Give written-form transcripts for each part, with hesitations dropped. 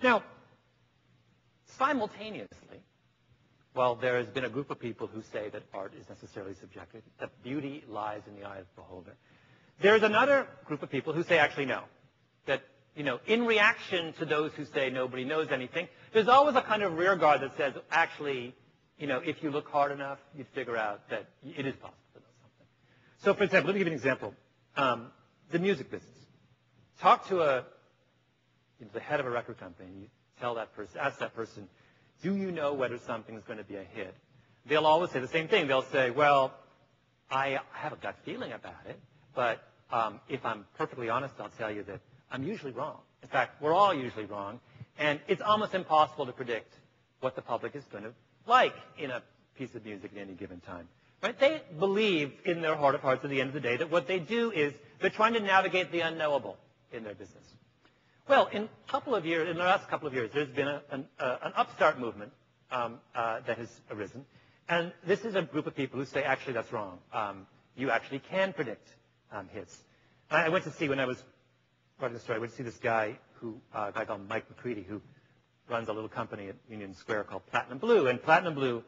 Now, simultaneously, well, there has been a group of people who say that art is necessarily subjective, that beauty lies in the eye of the beholder. There's another group of people who say actually no, that, in reaction to those who say nobody knows anything, there's always a kind of rear guard that says, actually, if you look hard enough, you'd figure out that it is possible to know something. So, for example, let me give you an example. The music business. Talk to the head of a record company, and you tell that person, ask that person, do you know whether something is going to be a hit? They'll always say the same thing. They'll say, well, I have a gut feeling about it, but if I'm perfectly honest, I'll tell you that I'm usually wrong. In fact, we're all usually wrong, and it's almost impossible to predict what the public is going to like in a piece of music at any given time. Right? They believe in their heart of hearts at the end of the day that what they do is they're trying to navigate the unknowable in their business. Well, in the last couple of years, there's been an upstart movement that has arisen. And this is a group of people who say, actually, that's wrong. You actually can predict hits. I went to see, when I was writing the story, I went to see this guy a guy called Mike McCready, who runs a little company at Union Square called Platinum Blue. And Platinum Blue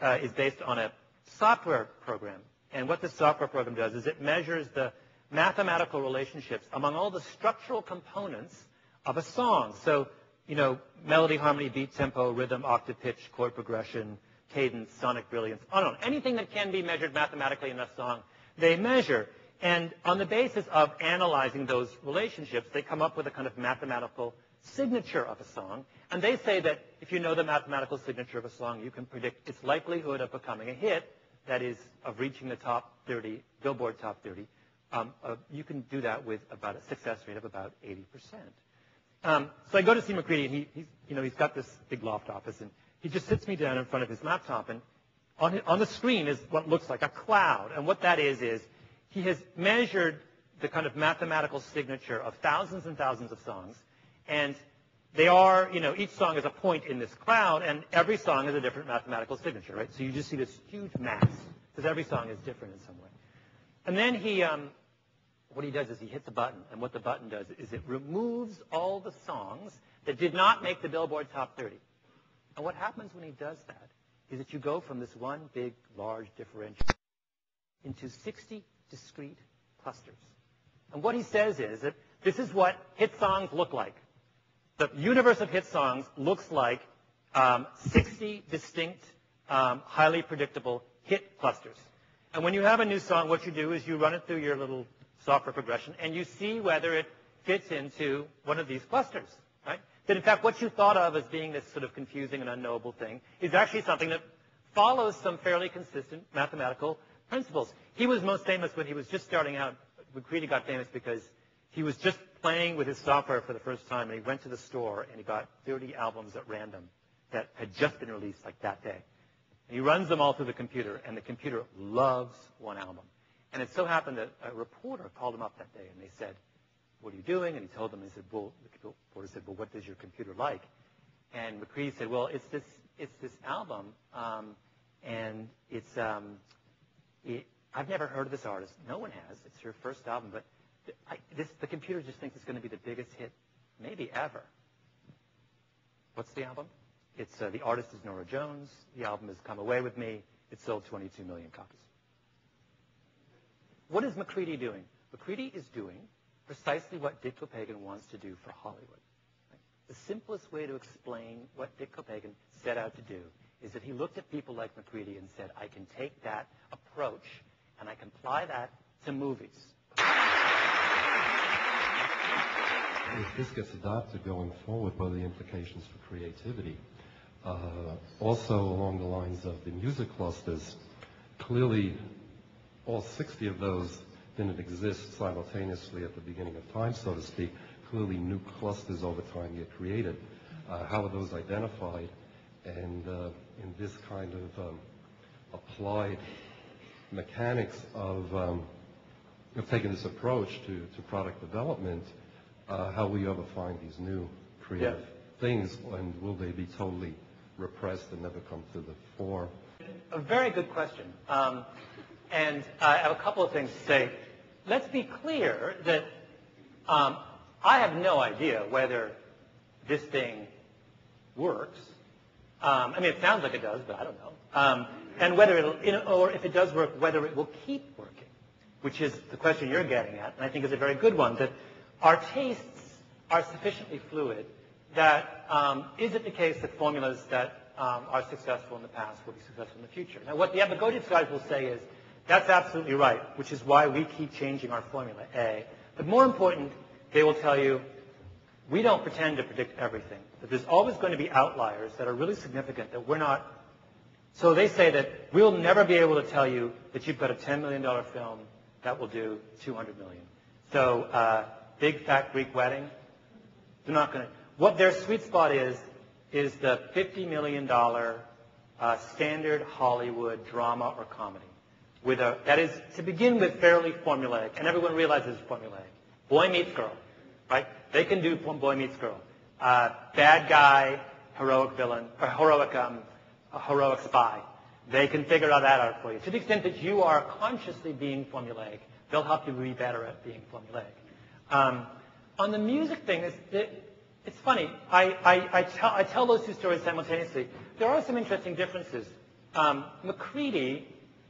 is based on a software program. And what this software program does is it measures the mathematical relationships among all the structural components of a song. So, melody, harmony, beat, tempo, rhythm, octave, pitch, chord progression, cadence, sonic brilliance, on. Anything that can be measured mathematically in a song, they measure. And on the basis of analyzing those relationships, they come up with a kind of mathematical signature of a song. And they say that if you know the mathematical signature of a song, you can predict its likelihood of becoming a hit, that is, of reaching the top 30, Billboard top 30. You can do that with about a success rate of about 80%. So I go to see McCready, and he's got this big loft office, and he just sits me down in front of his laptop, and on the screen is what looks like a cloud. And what that is he has measured the kind of mathematical signature of thousands and thousands of songs, and they are, each song is a point in this cloud, and every song is a different mathematical signature, right? So you just see this huge mass, because every song is different in some way. And then what he does is he hits a button, and what the button does is it removes all the songs that did not make the Billboard top 30. And what happens when he does that is that you go from this one big, large differential into 60 discrete clusters. And what he says is that this is what hit songs look like. The universe of hit songs looks like 60 distinct, highly predictable hit clusters. And when you have a new song, what you do is you run it through your little software progression, and you see whether it fits into one of these clusters, right? That, in fact, what you thought of as being this sort of confusing and unknowable thing is actually something that follows some fairly consistent mathematical principles. He was most famous when he was just starting out. McCready got famous because he was just playing with his software for the first time, and he went to the store, and he got 30 albums at random that had just been released like that day. And he runs them all through the computer, and the computer loves one album. And it so happened that a reporter called him up that day, and they said, what are you doing? And he told them, the reporter said, well, what does your computer like? And McCready said, well, it's this album, and I've never heard of this artist. No one has. It's her first album, but the computer just thinks it's going to be the biggest hit maybe ever. What's the album? It's the artist is Norah Jones. The album has Come Away With Me. It sold 22 million copies. What is McCready doing? McCready is doing precisely what Dick Copagan wants to do for Hollywood. Right? The simplest way to explain what Dick Copagan set out to do is that he looked at people like McCready and said, I can take that approach and I can apply that to movies. If this gets adopted going forward, what are the implications for creativity? Also along the lines of the music clusters, clearly all 60 of those didn't exist simultaneously at the beginning of time, so to speak. Clearly new clusters over time get created. How are those identified? And in this kind of applied mechanics of taking this approach to product development, how will you ever find these new creative things, and will they be totally repressed and never come to the fore? A very good question. And I have a couple of things to say. Let's be clear that I have no idea whether this thing works. I mean, it sounds like it does, but I don't know. And whether or if it does work, whether it will keep working, which is the question you're getting at, and I think is a very good one, that our tastes are sufficiently fluid that is it the case that formulas that are successful in the past will be successful in the future? Now, what the epigogics guys will say is, that's absolutely right, which is why we keep changing our formula, A. But more important, they will tell you, we don't pretend to predict everything. That there's always going to be outliers that are really significant that we're not. So they say that we'll never be able to tell you that you've got a $10 million film that will do $200 million. So Big Fat Greek Wedding, they're not going to. What their sweet spot is the $50 million standard Hollywood drama or comedy. That is, to begin with, fairly formulaic, and everyone realizes it's formulaic. Boy meets girl, right? They can do boy meets girl. Bad guy, heroic villain, or heroic spy. They can figure that out for you. To the extent that you are consciously being formulaic, they'll help you be better at being formulaic. On the music thing, it's funny. I tell those two stories simultaneously. There are some interesting differences. McCready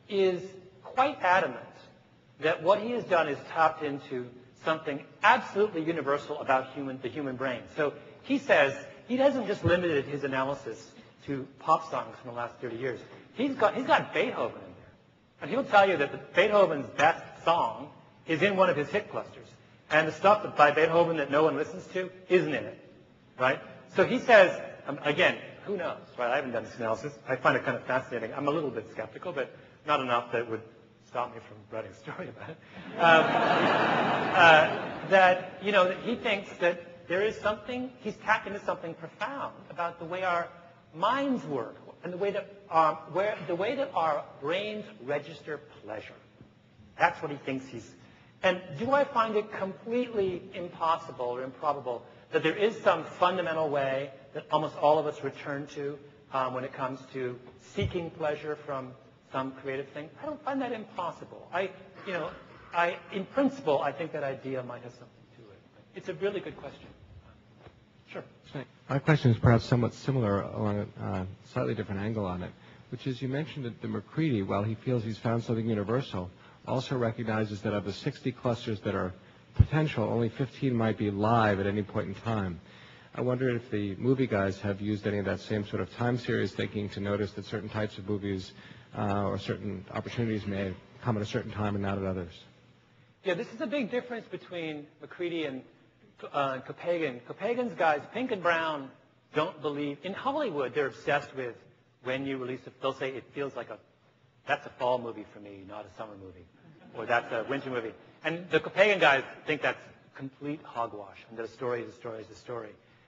is quite adamant that what he has done is tapped into something absolutely universal about the human brain. So he says he hasn't just limited his analysis to pop songs from the last 30 years. He's got Beethoven in there. And he'll tell you that Beethoven's best song is in one of his hit clusters. And the stuff by Beethoven that no one listens to isn't in it, right? So he says, again, who knows, right? I haven't done this analysis. I find it kind of fascinating. I'm a little bit skeptical, but not enough that would stop me from writing a story about it. That he thinks that there is something, he's tapped into something profound about the way our minds work and the way that our brains register pleasure. That's what he thinks And do I find it completely impossible or improbable that there is some fundamental way that almost all of us return to when it comes to seeking pleasure from some creative thing? I don't find that impossible. In principle, I think that idea might have something to it. It's a really good question. Sure. My question is perhaps somewhat similar along a slightly different angle on it, which is you mentioned that the McCready, while he feels he's found something universal, also recognizes that of the 60 clusters that are potential, only 15 might be live at any point in time. I wonder if the movie guys have used any of that same sort of time series thinking to notice that certain types of movies or certain opportunities may come at a certain time and not at others. Yeah, this is a big difference between McCready and Kopagan. Kopagan's guys, Pink and Brown, don't believe. In Hollywood, they're obsessed with when you release it. They'll say it feels like that's a fall movie for me, not a summer movie. Or that's a winter movie. And the Kopagan guys think that's complete hogwash, and that a story is a story is a story.